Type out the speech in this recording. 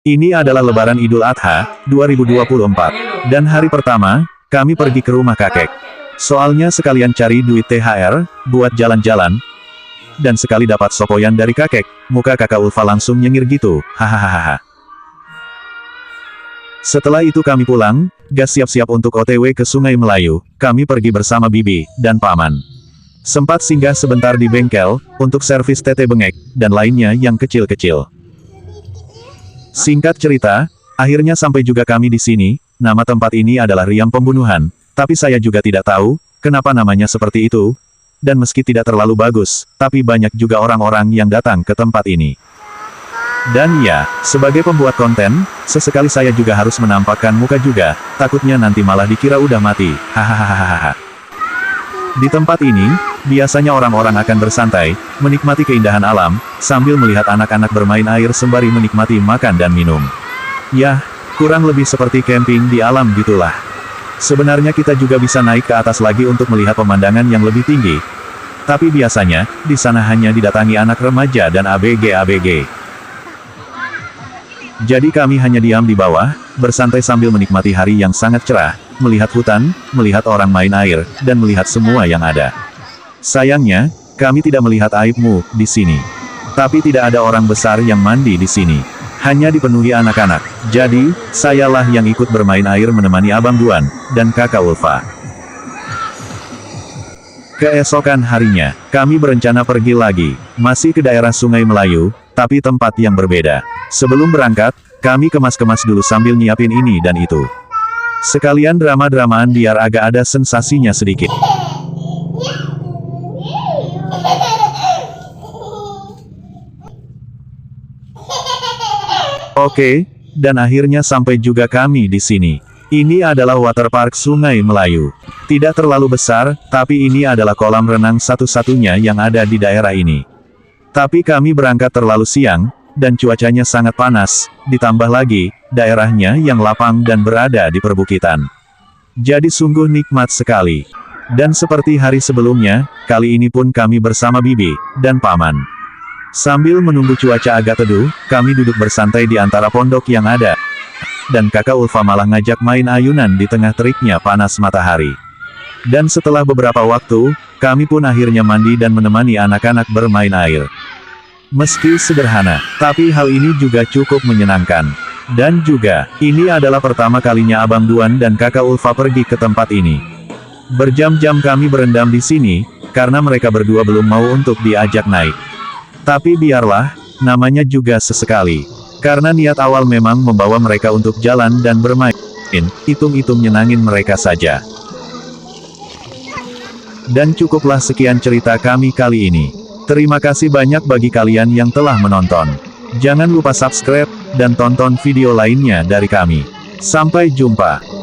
Ini adalah Lebaran Idul Adha 2024. Dan hari pertama, kami pergi ke rumah kakek. Soalnya sekalian cari duit THR, buat jalan-jalan. Dan sekali dapat sopoyan dari kakek, muka kakak Ulfa langsung nyengir gitu, hahaha. Setelah itu kami pulang, gas siap-siap untuk OTW ke Sungai Melayu, kami pergi bersama bibi, dan paman. Sempat singgah sebentar di bengkel, untuk servis tete bengek, dan lainnya yang kecil-kecil. Singkat cerita, akhirnya sampai juga kami di sini. Nama tempat ini adalah Riam Pembunuhan, tapi saya juga tidak tahu, kenapa namanya seperti itu. Dan meski tidak terlalu bagus, tapi banyak juga orang-orang yang datang ke tempat ini. Dan ya, sebagai pembuat konten, sesekali saya juga harus menampakkan muka juga, takutnya nanti malah dikira udah mati, hahaha. Di tempat ini, biasanya orang-orang akan bersantai, menikmati keindahan alam, sambil melihat anak-anak bermain air sembari menikmati makan dan minum. Yah, kurang lebih seperti camping di alam gitulah. Sebenarnya kita juga bisa naik ke atas lagi untuk melihat pemandangan yang lebih tinggi. Tapi biasanya, di sana hanya didatangi anak remaja dan ABG-ABG. Jadi kami hanya diam di bawah, bersantai sambil menikmati hari yang sangat cerah, melihat hutan, melihat orang main air, dan melihat semua yang ada. Sayangnya, kami tidak melihat aibmu di sini. Tapi tidak ada orang besar yang mandi di sini. Hanya dipenuhi anak-anak. Jadi, sayalah yang ikut bermain air menemani Abang Duan, dan kakak Ulfa. Keesokan harinya, kami berencana pergi lagi, masih ke daerah Sungai Melayu, tapi tempat yang berbeda. Sebelum berangkat, kami kemas-kemas dulu sambil nyiapin ini dan itu. Sekalian drama-dramaan biar agak ada sensasinya sedikit. Oke, dan akhirnya sampai juga kami di sini. Ini adalah waterpark Sungai Melayu. Tidak terlalu besar, tapi ini adalah kolam renang satu-satunya yang ada di daerah ini. Tapi kami berangkat terlalu siang, dan cuacanya sangat panas, ditambah lagi, daerahnya yang lapang dan berada di perbukitan. Jadi sungguh nikmat sekali. Dan seperti hari sebelumnya, kali ini pun kami bersama bibi, dan paman. Sambil menunggu cuaca agak teduh, kami duduk bersantai di antara pondok yang ada. Dan kakak Ulfa malah ngajak main ayunan di tengah teriknya panas matahari. Dan setelah beberapa waktu, kami pun akhirnya mandi dan menemani anak-anak bermain air. Meski sederhana, tapi hal ini juga cukup menyenangkan. Dan juga, ini adalah pertama kalinya Abang Duan dan kakak Ulfa pergi ke tempat ini. Berjam-jam kami berendam di sini, karena mereka berdua belum mau untuk diajak naik. Tapi biarlah, namanya juga sesekali. Karena niat awal memang membawa mereka untuk jalan dan bermain. Hitung-hitung nyenangin mereka saja. Dan cukuplah sekian cerita kami kali ini. Terima kasih banyak bagi kalian yang telah menonton. Jangan lupa subscribe, dan tonton video lainnya dari kami. Sampai jumpa.